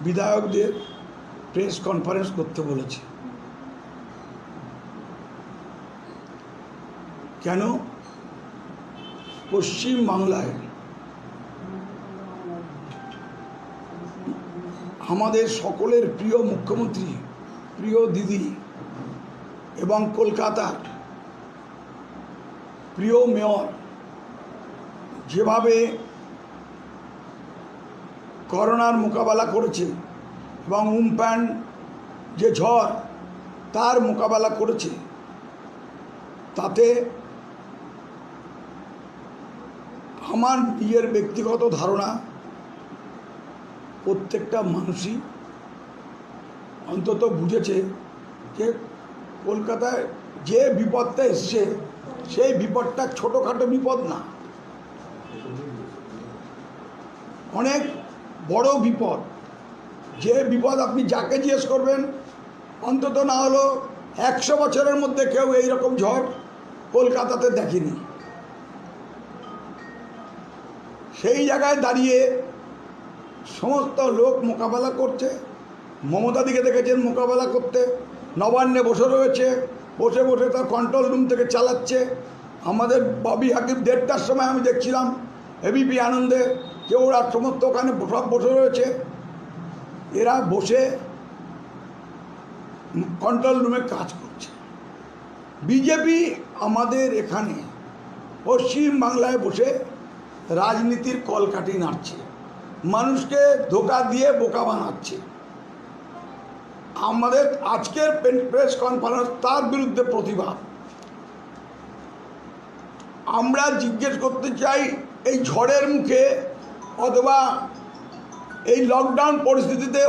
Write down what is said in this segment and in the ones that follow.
বিধায়কদের press conference করতে বলেছে। কেন? পশ্চিম বাংলায় আমাদের সকলের প্রিয় মুখ্যমন্ত্রী, প্রিয় দিদি এবং কলকাতার প্রিয় মেয়র যেভাবে করোনার মোকাবেলা করেছে এবং উমপ্যান যে ঝড় তার মোকাবেলা করেছে, তাতে আমার নিজের ব্যক্তিগত ধারণা প্রত্যেকটা মানুষই অন্তত বুঝেছে যে কলকাতায় যে বিপদটা এসছে সেই বিপদটা ছোটোখাটো বিপদ না, অনেক বড় বিপদ। যে বিপদ আপনি যাকে জিজ্ঞেস করবেন অন্তত না হলো 100 বছরের মধ্যে কেউ এইরকম ঝড় কলকাতাতে দেখেনি। সেই জায়গায় দাঁড়িয়ে সমস্ত লোক মোকাবেলা করছে। মমতাদিকে দেখেছেন মোকাবেলা করতে, নবান্নে বসে রয়েছে, বসে বসে তার কন্ট্রোল রুম থেকে চালাচ্ছে। আমাদের ববি হাকিম 1:30টার সময় আমি দেখছিলাম এবিপি আনন্দে যে ওরা সমস্ত ওখানে সব বসে রয়েছে, এরা বসে কন্ট্রোল রুমে কাজ করছে। বিজেপি আমাদের এখানে পশ্চিম বাংলায় বসে রাজনীতির কলকাঠি নাড়ছে, মানুষকে ধোঁকা দিয়ে বোকা বানাচ্ছে। আমাদের আজকের প্রেস কনফারেন্স তার বিরুদ্ধে প্রতিবাদ। আমরা জিজ্ঞেস করতে চাই, এই ঝড়ের মুখে অথবা এই লকডাউন পরিস্থিতিতে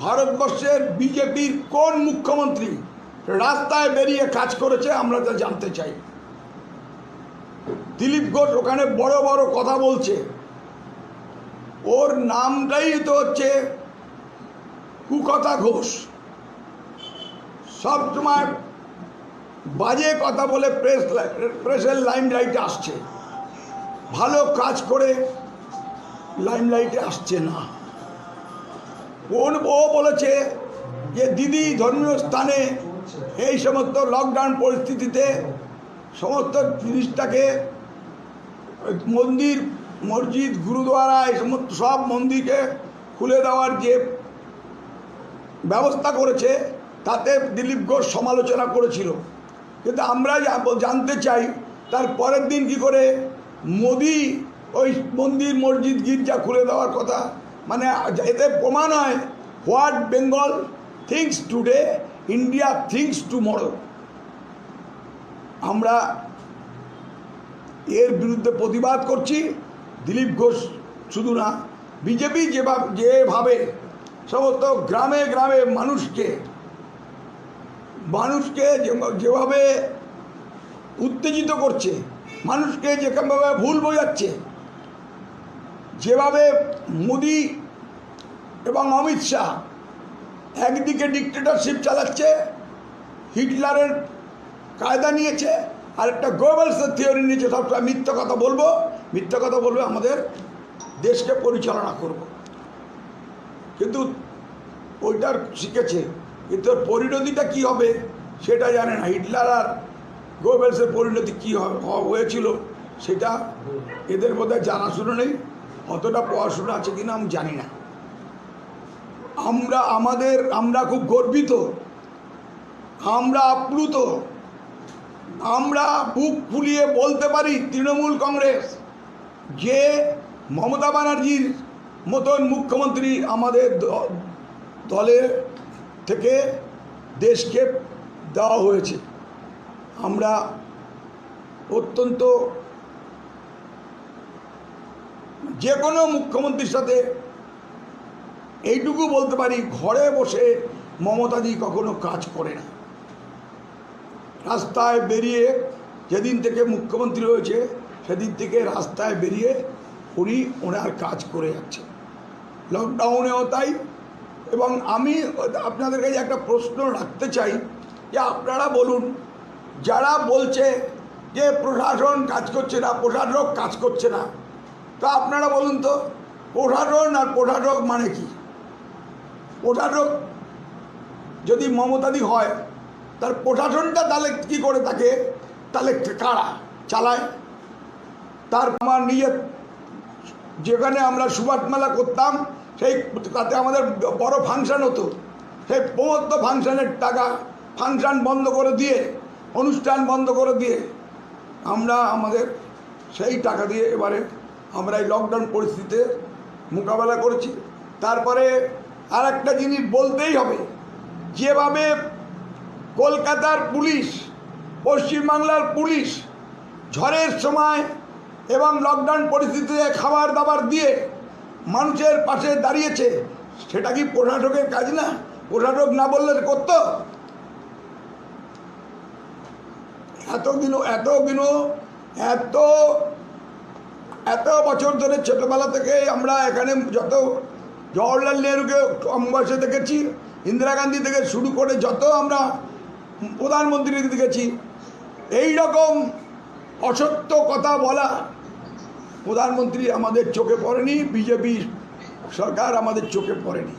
ভারতবর্ষের বিজেপির কোন মুখ্যমন্ত্রী রাস্তায় বেরিয়ে কাজ করেছে আমরা তা জানতে চাই। দিলীপ ঘোষ ওখানে বড় বড় কথা বলছে, ওর নামটাই তো হচ্ছে কুকথা ঘোষ। সব সময় বাজে কথা বলে প্রেসের লাইমলাইটে আসছে, ভালো কাজ করে লাইমলাইটে আসছে না। ও বলেছে যে দিদি ধর্মীয় স্থানে এই সমস্ত লকডাউন পরিস্থিতিতে সমস্ত জিনিসটাকে মন্দির, মসজিদ, গুরুদ্বারা এই সমস্ত সব মন্দিরকে খুলে দেওয়ার যে ব্যবস্থা করেছে তাতে দিলীপ ঘোষ সমালোচনা করেছিল। কিন্তু আমরা জানতে চাই তার পরের দিন কি করে মোদি ওই মন্দির, মসজিদ, গির্জা খুলে দেওয়ার কথা, মানে এতে প্রমাণ হয় what Bengal things today India things tomorrow. আমরা এর বিরুদ্ধে প্রতিবাদ করছি। দিলীপ ঘোষ শুধু না, বিজেপি যেভাবে সমস্ত গ্রামে গ্রামে মানুষকে যেভাবে উত্তেজিত করছে, মানুষকে যেভাবে ভুল বোঝাচ্ছে, যেভাবে মোদি এবং অমিত শাহ একদিকে ডিক্টেটরশিপ চালাচ্ছে, হিটলারের কায়দা নিয়েছে, আর একটা গোয়েবলসের থিওরি নিয়েছে, সবসময় মিথ্যা কথা বলবে, আমাদের দেশকে পরিচালনা করব। কিন্তু ওইটার শিখেছে, কিন্তু ওর পরিণতিটা কী হবে সেটা জানে না। হিটলার আর গোয়েবলসের পরিণতি কী হয়েছিল সেটা এদের বোধহয় জানাশুনো নেই, অতটা পড়াশোনা আছে কিনা আমি জানি না। আমরা খুব গর্বিত, আমরা আপ্লুত, আমরা বুক ফুলিয়ে বলতে পারি তৃণমূল কংগ্রেস যে মমতা ব্যানার্জির মতন মুখ্যমন্ত্রী আমাদের দলের থেকে দেশকে দেওয়া হয়েছে। আমরা অত্যন্ত যে কোনো মুখ্যমন্ত্রীর সাথে এইটুকু বলতে পারি, ঘরে বসে মমতাদি কখনো কাজ করে না। রাস্তায় বেরিয়ে যেদিন থেকে মুখ্যমন্ত্রী হয়েছে সেদিন থেকে রাস্তায় বেরিয়ে উনি ওনার কাজ করে যাচ্ছে, লকডাউনেও তাই। এবং আমি আপনাদের কাছে একটা প্রশ্ন রাখতে চাই যে আপনারা বলুন, যারা বলছে যে প্রশাসন কাজ করছে না, প্রশাসক কাজ করছে না, তা আপনারা বলুন তো প্রশাসন আর প্রশাসক মানে কি? প্রশাসক যদি মমতাদি হয়, তার প্রশাসনটা তাহলে কী করে তাকে তাহলে কারা চালায়? তার আমার নিজের যেখানে আমরা সুভাষ মেলা করতাম, সেই তাতে আমাদের বড় ফাংশন হতো, সেই সমস্ত ফাংশনের টাকা ফাংশন বন্ধ করে দিয়ে, অনুষ্ঠান বন্ধ করে দিয়ে আমরা আমাদের সেই টাকা দিয়ে এবারে আমরা এই লকডাউন পরিস্থিতিতে মোকাবেলা করেছি। তারপরে আর একটা জিনিস বলতেই হবে, যেভাবে কলকাতার পুলিশ, পশ্চিমবাংলার পুলিশ ঝড়ের সময় এবং লকডাউন পরিস্থিতিতে খাবার দাবার দিয়ে মানুষের পাশে দাঁড়িয়েছে, সেটা কি প্রশাসকের কাজ না? প্রশাসক না বললে করতো? এত বছর ধরে ছোটোবেলা থেকে আমরা এখানে যত জওহরলাল নেহরুকে কম বয়সে দেখেছি, ইন্দিরা গান্ধী থেকে শুরু করে যত আমরা প্রধানমন্ত্রী দেখেছি, এই রকম অসত্য কথা বলা প্রধানমন্ত্রী আমাদের চোখে পড়েনি, বিজেপি সরকার আমাদের চোখে পড়েনি।